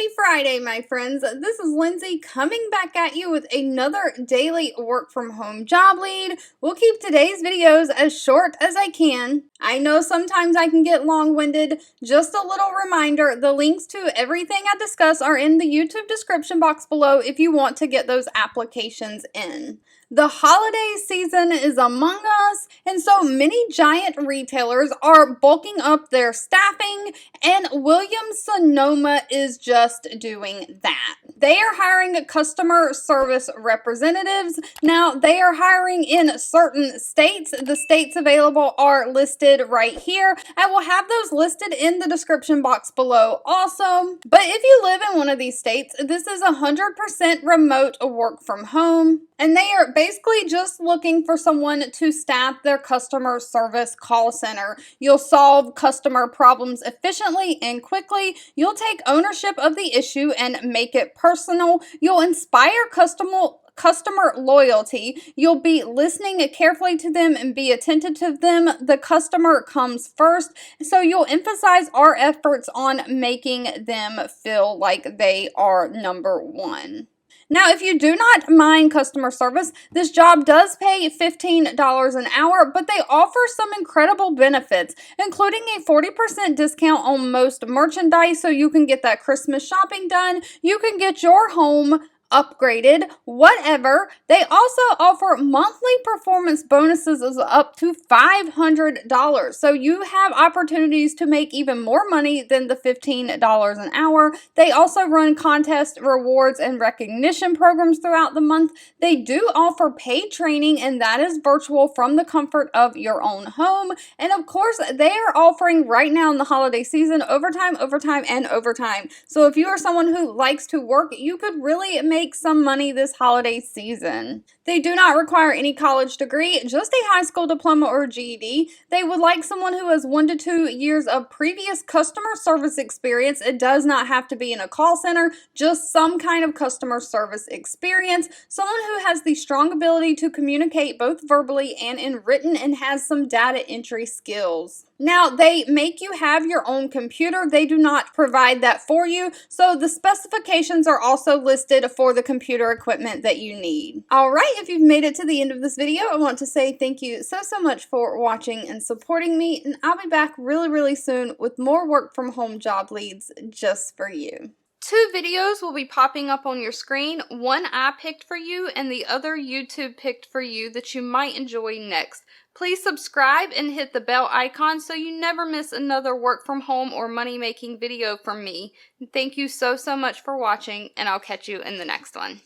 Happy Friday, my friends. This is Lindsay coming back at you with another daily work from home job lead. We'll keep today's videos as short as I can. I know sometimes I can get long-winded. Just a little reminder, the links to everything I discuss are in the YouTube description box below if you want to get those applications in. The holiday season is among us, and so many giant retailers are bulking up their staffing, and Williams-Sonoma is just doing that. They are hiring customer service representatives. Now, they are hiring in certain states. The states available are listed right here. I will have those listed in the description box below also. But if you live in one of these states, this is 100% remote work from home. And they are basically just looking for someone to staff their customer service call center. You'll solve customer problems efficiently and quickly. You'll take ownership of the issue and make it personal. You'll inspire customer loyalty. You'll be listening carefully to them and be attentive to them. The customer comes first. So you'll emphasize our efforts on making them feel like they are number one. Now, if you do not mind customer service, this job does pay $15 an hour, but they offer some incredible benefits, including a 40% discount on most merchandise, so you can get that Christmas shopping done. You can get your home upgraded, whatever. They also offer monthly performance bonuses of up to $500. So you have opportunities to make even more money than the $15 an hour. They also run contest rewards and recognition programs throughout the month. They do offer paid training, and that is virtual from the comfort of your own home. And of course, they are offering right now in the holiday season overtime, and overtime. So if you are someone who likes to work, you could really make some money this holiday season. They do not require any college degree, just a high school diploma or GED. They would like someone who has 1 to 2 years of previous customer service experience. It does not have to be in a call center, just some kind of customer service experience. Someone who has the strong ability to communicate both verbally and in written and has some data entry skills. Now, they make you have your own computer. They do not provide that for you, so the specifications are also listed for the computer equipment that you need. All right, if you've made it to the end of this video, I want to say thank you so much for watching and supporting me, and I'll be back really soon with more work from home job leads just for you. 2 videos will be popping up on your screen. One I picked for you and the other YouTube picked for you that you might enjoy next. Please subscribe and hit the bell icon so you never miss another work from home or money making video from me. Thank you so much for watching, and I'll catch you in the next one.